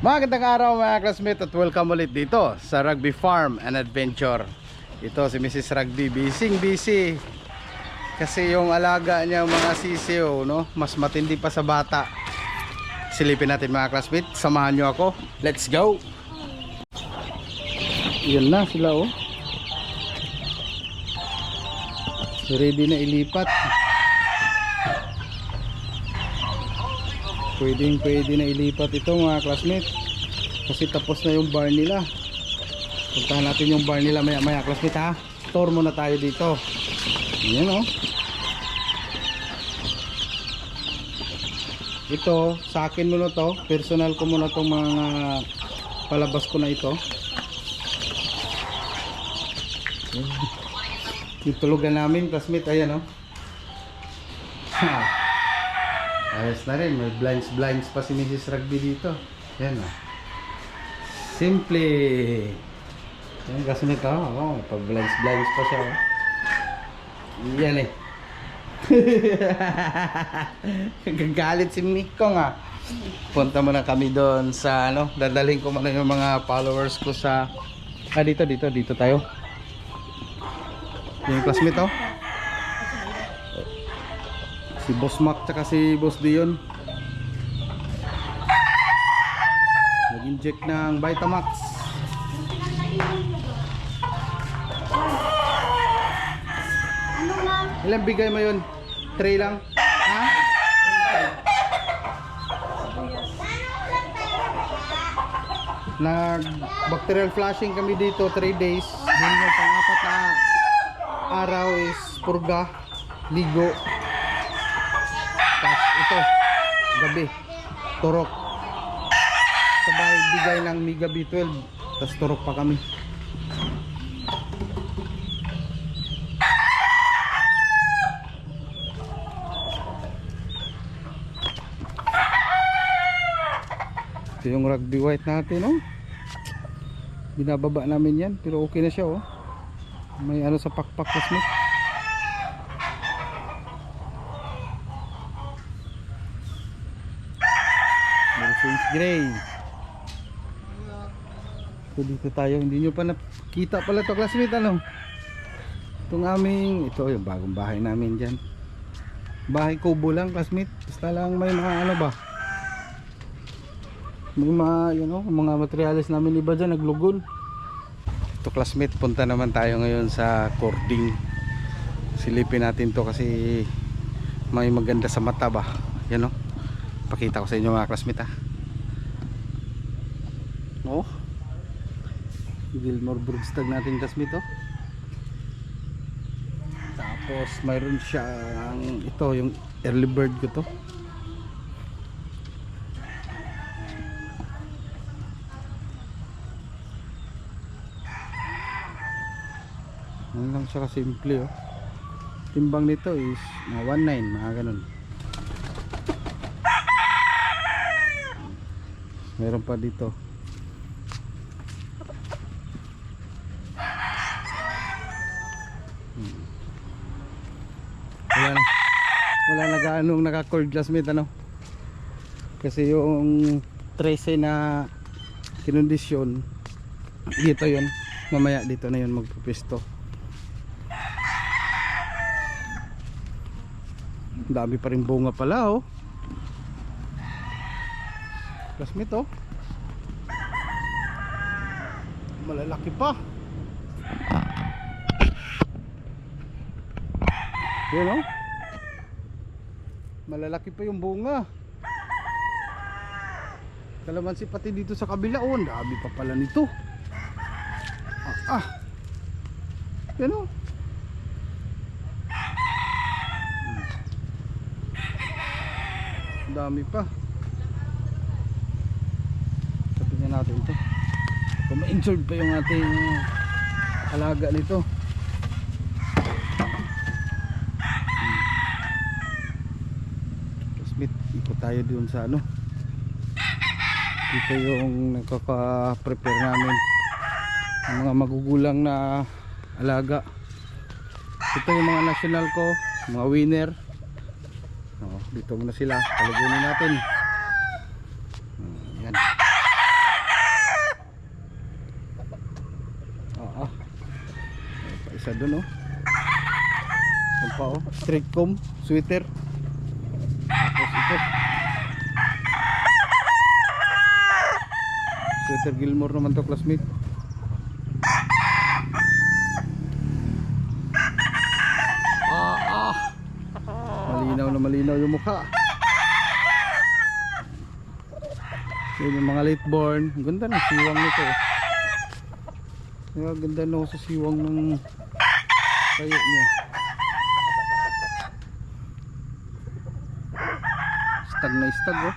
Magandang araw mga classmates at welcome ulit dito sa Rugby Farm and Adventure. Ito si Mrs. Rugby, busy kasi yung alaga niya mga sisiyo, no? Mas matindi pa sa bata. Silipin natin mga classmates, samahan nyo ako. Let's go! Yan na sila, oh. Ready na ilipat. Pwede na ilipat ito mga classmates kasi tapos na yung barn nila. Puntahan natin yung barn nila maya classmates, ha. Tour muna tayo dito. Ayan, oh. Ito sa akin muna to, personal ko muna tong mga palabas ko na ito. Yung tulugan namin classmates, ayan, oh. Ayos na rin, may blinds pa si Mrs. Rugby dito. Yan, o. Simple. Yan kasi nito, oh, may pa-blinds pa siya, oh. Yan eh. Gagalit si Miko nga. Punta muna kami doon sa ano, dadalhin ko muna yung mga followers ko sa dito tayo. Yung classmate, oh. Si Boss Mac tsaka si Boss Dion nag-inject ng Vitamax. Ilang bigay mo yun? 3 lang? Ha? Nag-bacterial flushing kami dito 3 days. Then yung pang-apat na araw is purga, ligo. Ito, gabi, turok. Sabay bigay ng Mega B12. Tapos turok pa kami. Ito yung Rugby White natin, oh. Binababa namin yan, pero okay na siya, oh. May ano sa pakpak classmate. Since gray. So dito tayo, hindi nyo pa nakita pala to classmate, ano? Itong aming, ito yung bagong bahay namin dyan. Bahay kubo lang classmate. Basta lang may mga ano ba, may mga, you know, mga materials namin iba dyan, naglugon. Ito classmate, punta naman tayo ngayon sa cording. Silipin natin to kasi may maganda sa mata ba. Yan, oh. Pakita ko sa inyo mga classmate, ha. Oh, Gilmore Broodstag natin classmate, oh. Tapos mayroon siyang ito yung early bird ko to. Ano lang siya kasimple, oh. Timbang nito is 1.9, mga ganun. Meron pa dito. Wala na gaanong naka-cord classmate, ano? Kasi yung 13 na kinondisyon dito yun. Mamaya dito na yun magpupisto. Dami pa rin bunga pala, oh. Classmate, oh. Malalaki pa. Yan, oh. Malalaki pa yung bunga. Kalamansi pati dito sa kabila, oh. Dami pa pala nito. Yan, oh. Dami pa. Tingnan natin ito. Kung ma-injured pa yung ating alaga nito. Smith, ikot tayo doon sa ano. Dito yung nagkaka-prepare namin ang mga magugulang na alaga. Ito yung mga national ko, mga winner. Dito muna sila, palagunin natin. Yan. Isa dun oh. Yan pa oh. Street comb, sweater. Tapos ito. Sweater Gilmore naman to, classmate. Malinaw yung mukha. Yun yung mga late born. Ganda ng siwang nito. Ganda na sa siwang ng tayo niya. Stag na stag oh.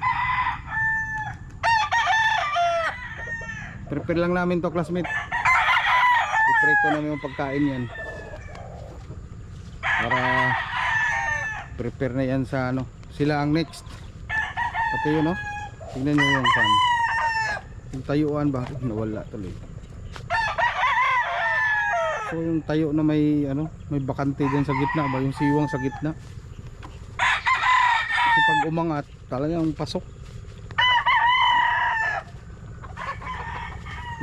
Prepare lang namin to, classmate. I-prepare ko namin yung pagkain yan para prepare na yan sa ano. Sila ang next. Pati yun oh. Tingnan nyo yung fan. Yung tayuan ba? Nawala tuloy. So yung tayo na may ano, may bakante dyan sa gitna ba? Yung siwang sa gitna. Kasi pag umangat talagang pasok.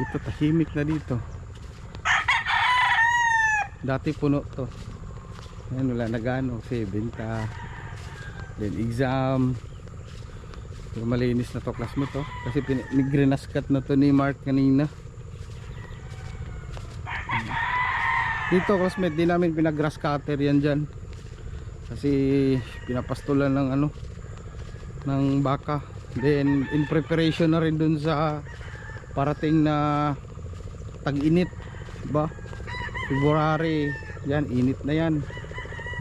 Ito tahimik na dito. Dati puno to. Ayan, wala na gano. Kasi benta. Then exam. Pero malinis na to, classmate to. Kasi nigrenaskat na to ni Mark kanina. Dito, classmate, di namin pinag-grass cutter yan dyan. Kasi pinapastulan ng ano, ng baka. Then in preparation na rin dun sa parating na tag-init, diba? February, yan, init na yan.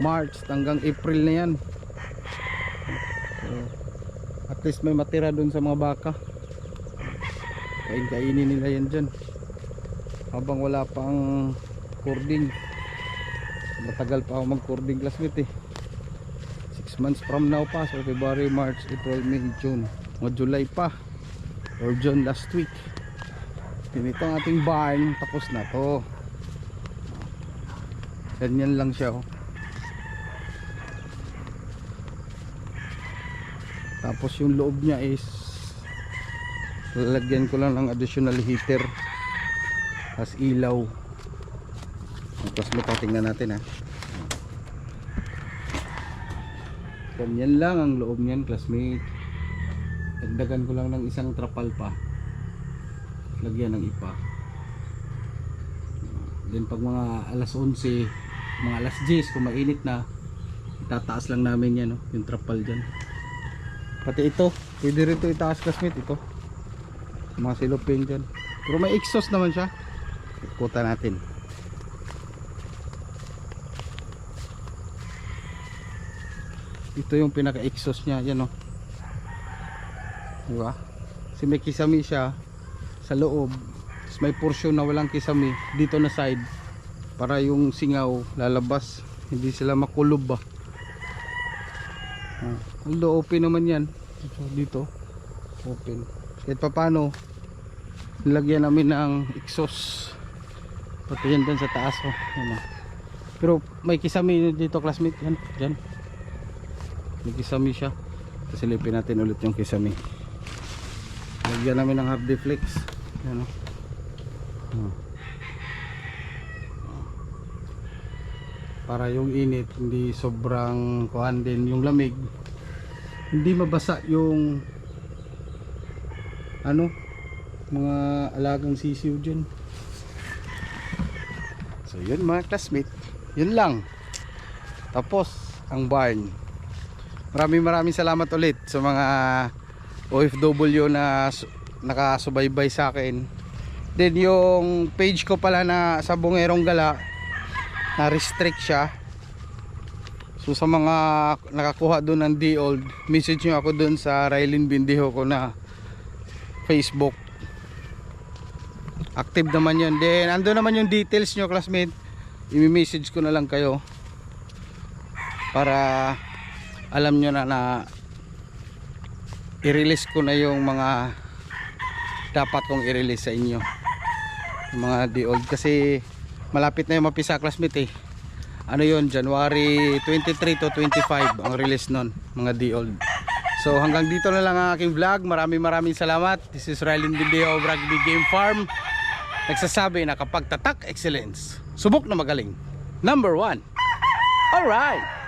March hanggang April na yan. So, at least may matira dun sa mga baka. Kainin nila yan dyan habang wala pang cording. Matagal pa ako mag cording, classmate eh. 6 months from now pa. So February, March, April, May, June, mga July pa or June last week. Ganito ang ating barn. Tapos na to. Ganyan lang siya oh. Tapos yung loob niya is lalagyan ko lang ng additional heater as ilaw. Tapos tingnan natin ha. Ganyan lang ang loob niyan, classmate. Dagdagan ko lang ng isang trapal pa. Lagyan ng ipa. Then pag mga alas 11, mga alas 10 kung mainit na, itataas lang namin yan no? Yung trapal dyan. Pati ito, pwede rin ito itaas, classmate. Ito mga silopin dyan. Pero may exhaust naman siya. Ikutan natin. Ito yung pinaka exhaust nya. Yan o. Diba? Kasi may kisame siya sa loob. Tapos may portion na walang kisame dito na side, para yung singaw lalabas, hindi sila makulob ba. Although open naman yan. So, dito open. Kahit pa paano nilagyan namin ng exhaust. Pati yan dyan sa taas oh. Yan, oh. Pero may kisame dito, classmate. Yan, dyan. May kisame siya. Silipin natin ulit yung kisame. Lagyan namin ng hard deflex. Yan, oh. Para yung init hindi sobrang kuhan din, yung lamig hindi mabasa yung ano, mga alagang sisiw dyan. So yun mga classmate, yun lang. Tapos ang barn. Maraming salamat ulit sa mga OFW na nakasubaybay sa akin. Then yung page ko pala na sa Bungerong Gala, na restrict siya. So sa mga nakakuha doon ng D-Old, message nyo ako doon sa Rylin Bindiho ko na Facebook. Active naman yun. Then ando naman yung details nyo, classmate. I-message ko na lang kayo para alam nyo na i-release ko na yung mga dapat kong i-release sa inyo, yung mga D-Old. Kasi malapit na yung mapisa, classmate eh. Ano yun, January 23 to 25 ang release nun, mga D-Old. So hanggang dito na lang ang aking vlog. Maraming salamat. This is Rylin Bindiho of Rugby Game Farm. nagsasabi na kapag tatak excellence, subok na magaling. Number 1. Alright.